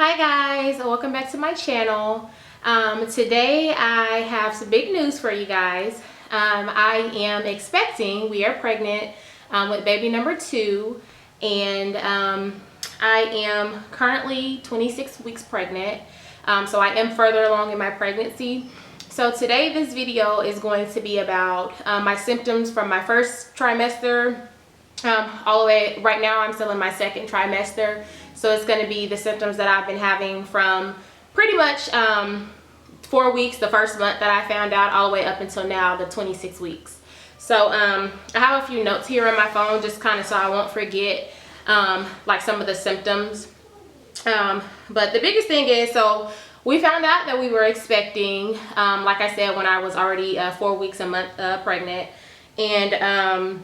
Hi guys, welcome back to my channel. Today I have some big news for you guys. We are pregnant with baby number 2, and I am currently 26 weeks pregnant. So I am further along in my pregnancy. So today this video is going to be about my symptoms from my first trimester all the way. Right now I'm still in my second trimester, so it's going to be the symptoms that I've been having from pretty much 4 weeks, the first month that I found out, all the way up until now, the 26 weeks. So I have a few notes here on my phone, just kind of so I won't forget like some of the symptoms. But the biggest thing is, so we found out that we were expecting, like I said, when I was already 4 weeks a month pregnant, and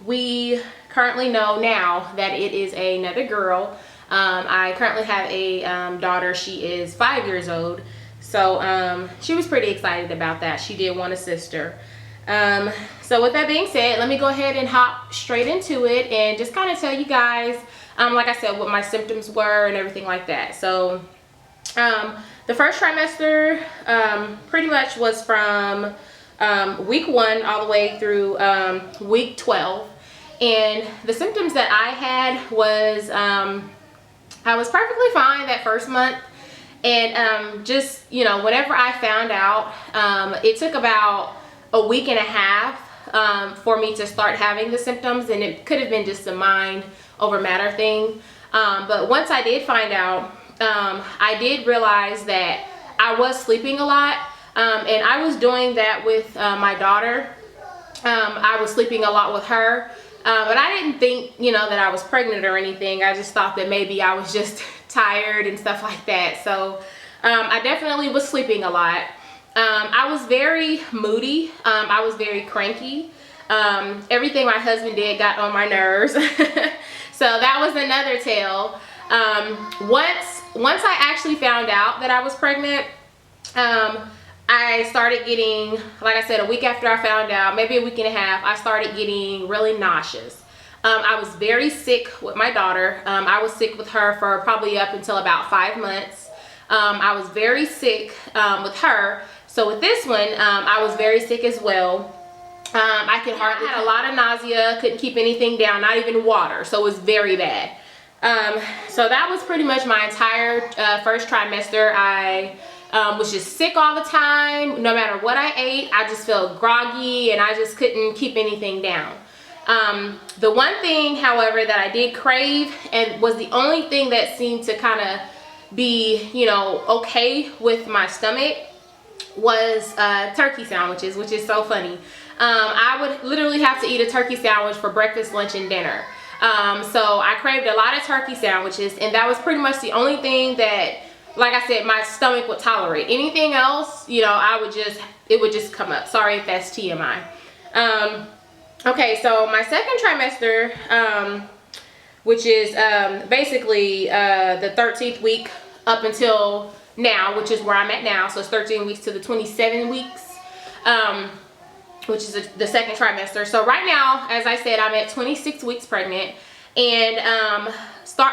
we currently know now that it is another girl. I currently have a daughter. She is 5 years old, so she was pretty excited about that. She did want a sister. So with that being said, let me go ahead and hop straight into it and just kind of tell you guys, like I said, what my symptoms were and everything like that. So the first trimester pretty much was from week 1 all the way through week 12. And the symptoms that I had was I was perfectly fine that first month, and just, you know, whenever I found out, it took about a week and a half for me to start having the symptoms, and it could have been just a mind over matter thing. But once I did find out, I did realize that I was sleeping a lot, and I was doing that with my daughter. I was sleeping a lot with her. But I didn't think, you know, that I was pregnant or anything. I just thought that maybe I was just tired and stuff like that. So I definitely was sleeping a lot. I was very moody. I was very cranky. Everything my husband did got on my nerves. So that was another tale. Once I actually found out that I was pregnant, I started getting, like I said, a week after I found out, maybe a week and a half, I started getting really nauseous. I was very sick with my daughter. I was sick with her for probably up until about 5 months. I was very sick with her. So with this one, I was very sick as well. I had a lot of nausea, couldn't keep anything down, not even water. So it was very bad. So that was pretty much my entire first trimester. I was just sick all the time. No matter what I ate, I just felt groggy and I just couldn't keep anything down. The one thing, however, that I did crave, and was the only thing that seemed to kind of be, you know, okay with my stomach, was turkey sandwiches, which is so funny. I would literally have to eat a turkey sandwich for breakfast, lunch, and dinner. So I craved a lot of turkey sandwiches, and that was pretty much the only thing that, like I said, my stomach would tolerate. Anything else, you know, it would just come up. Sorry if that's TMI. Okay, so my second trimester, which is basically the 13th week up until now, which is where I'm at now. So it's 13 weeks to the 27 weeks, which is the second trimester. So right now, as I said, I'm at 26 weeks pregnant, and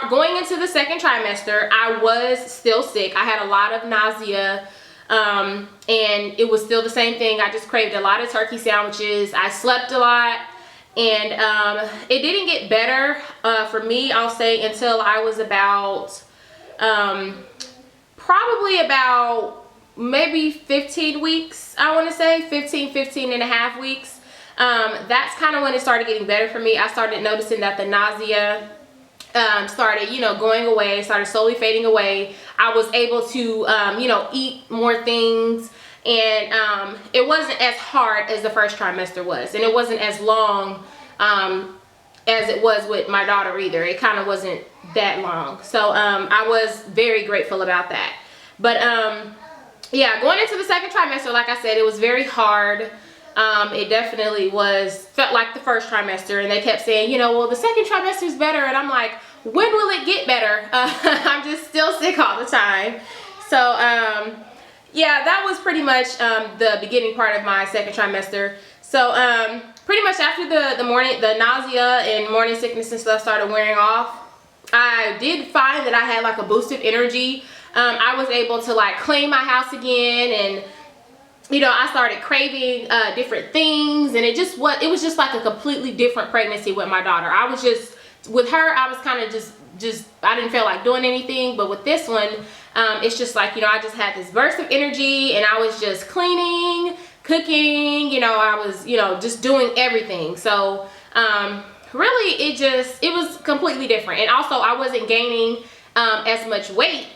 going into the second trimester, I was still sick. I had a lot of nausea, and it was still the same thing. I just craved a lot of turkey sandwiches. I slept a lot, and it didn't get better for me, I'll say, until I was about probably about maybe 15 weeks, I want to say 15 and a half weeks. That's kind of when it started getting better for me. I started noticing that the nausea started, you know, going away, started slowly fading away. I was able to, you know, eat more things, and it wasn't as hard as the first trimester was, and it wasn't as long as it was with my daughter either. It kind of wasn't that long. So I was very grateful about that. But yeah, going into the second trimester, like I said, it was very hard. It definitely felt like the first trimester, and they kept saying, you know, well, the second trimester is better, and I'm like, when will it get better? I'm just still sick all the time. So yeah, that was pretty much the beginning part of my second trimester. So pretty much after the nausea and morning sickness and stuff started wearing off, I did find that I had like a boost of energy. I was able to like clean my house again, and you know, I started craving different things, and it was just like a completely different pregnancy with my daughter. I was just, with her, I was kind of just I didn't feel like doing anything, but with this one, it's just like, you know, I just had this burst of energy, and I was just cleaning, cooking, you know, I was, you know, just doing everything. So really it was completely different. And also I wasn't gaining as much weight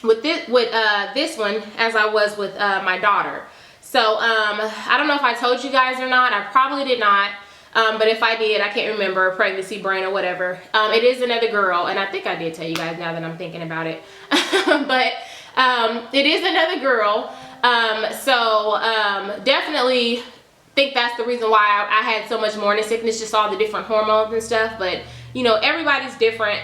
with this one as I was with my daughter. So I don't know if I told you guys or not. I probably did not. But if I did, I can't remember, pregnancy brain or whatever. It is another girl, and I think I did tell you guys now that I'm thinking about it. But it is another girl. Definitely think that's the reason why I had so much morning sickness, just all the different hormones and stuff. But you know, everybody's different.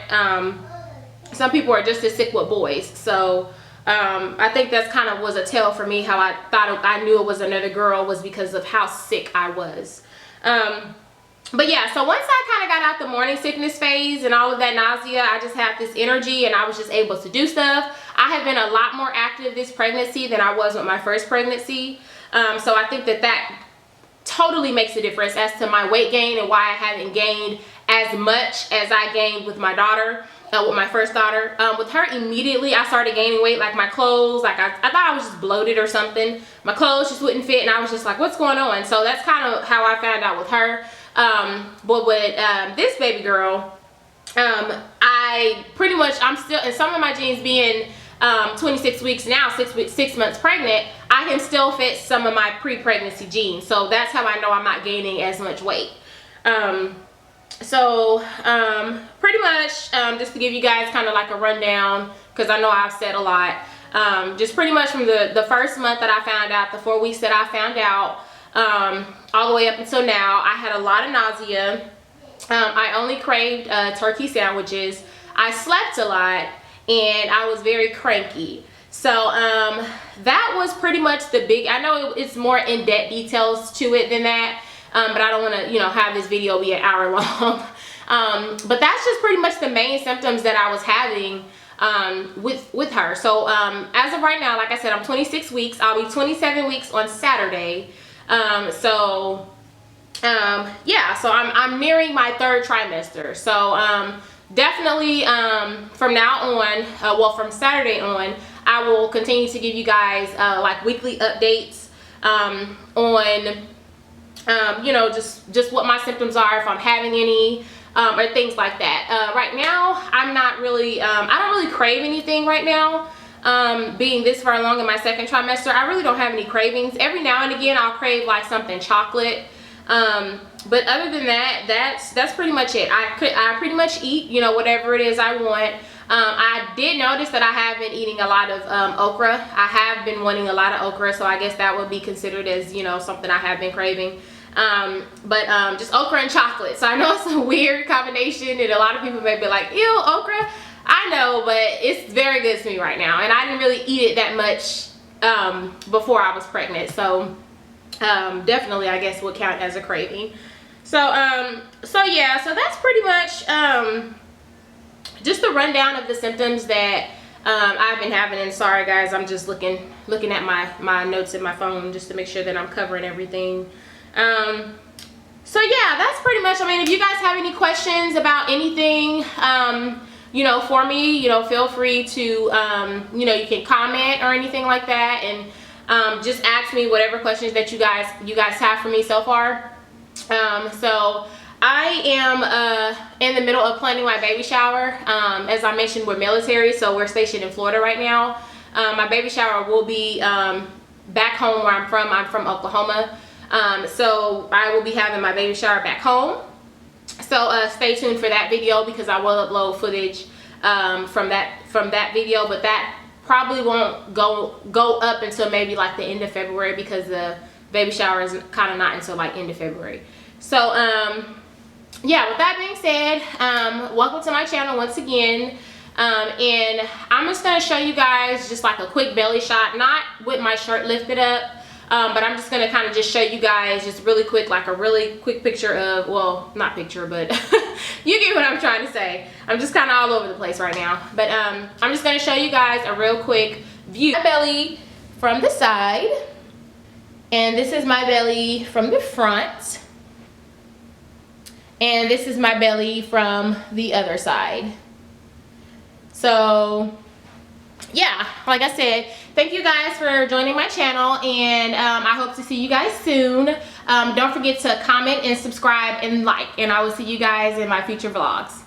Some people are just as sick with boys. So I think that's kind of was a tell for me, how I thought I knew it was another girl, was because of how sick I was. But yeah, so once I kind of got out the morning sickness phase and all of that nausea, I just had this energy, and I was just able to do stuff. I have been a lot more active this pregnancy than I was with my first pregnancy. So I think that totally makes a difference as to my weight gain, and why I haven't gained as much as I gained with my daughter, with my first daughter. With her, immediately I started gaining weight. Like my clothes, like I thought I was just bloated or something. My clothes just wouldn't fit, and I was just like, what's going on? So that's kind of how I found out with her. But with this baby girl, I pretty much, I'm still, in some of my genes being 26 weeks now, 6 months pregnant, I can still fit some of my pre-pregnancy genes. So that's how I know I'm not gaining as much weight. Pretty much, just to give you guys kind of like a rundown, because I know I've said a lot, just pretty much from the first month that I found out, the 4 weeks that I found out, all the way up until now, I had a lot of nausea. I only craved turkey sandwiches. I slept a lot, and I was very cranky. So that was pretty much the big, I know it's more in-depth details to it than that, but I don't want to, you know, have this video be an hour long. But that's just pretty much the main symptoms that I was having with her. So as of right now, like I said, I'm 26 weeks. I'll be 27 weeks on Saturday. Yeah, so I'm nearing my 3rd trimester. So definitely from now on, well, from Saturday on, I will continue to give you guys like weekly updates on you know, just what my symptoms are, if I'm having any, or things like that. Right now, I'm not really, I don't really crave anything right now. Being this far along in my 2nd trimester, I really don't have any cravings. Every now and again, I'll crave like something chocolate. But other than that, that's pretty much it. I pretty much eat, you know, whatever it is I want. I did notice that I have been eating a lot of okra. I have been wanting a lot of okra, so I guess that would be considered as, you know, something I have been craving. Just okra and chocolate. So I know it's a weird combination, and a lot of people may be like, ew, okra. I know, but it's very good to me right now, and I didn't really eat it that much before I was pregnant. So definitely, I guess, would count as a craving. So yeah, so that's pretty much just the rundown of the symptoms that I've been having. And sorry guys, I'm just looking at my notes in my phone just to make sure that I'm covering everything. So yeah, that's pretty much, I mean, if you guys have any questions about anything, you know, for me, you know, feel free to, you know, you can comment or anything like that, and just ask me whatever questions that you guys have for me so far. So I am in the middle of planning my baby shower. As I mentioned, we're military, so we're stationed in Florida right now. My baby shower will be back home where I'm from. I'm from Oklahoma. So I will be having my baby shower back home. So stay tuned for that video, because I will upload footage from that video, but that probably won't go up until maybe like the end of February, because the baby shower is kind of not until like end of February. So yeah, with that being said, welcome to my channel once again. And I'm just gonna show you guys just like a quick belly shot, not with my shirt lifted up, But I'm just gonna kind of just show you guys just really quick, like a really quick picture of, well, not picture, but you get what I'm trying to say. I'm just kind of all over the place right now. But I'm just gonna show you guys a real quick view. My belly from the side, and this is my belly from the front, and this is my belly from the other side. So yeah, like I said, thank you guys for joining my channel, and I hope to see you guys soon. Don't forget to comment and subscribe and like, and I will see you guys in my future vlogs.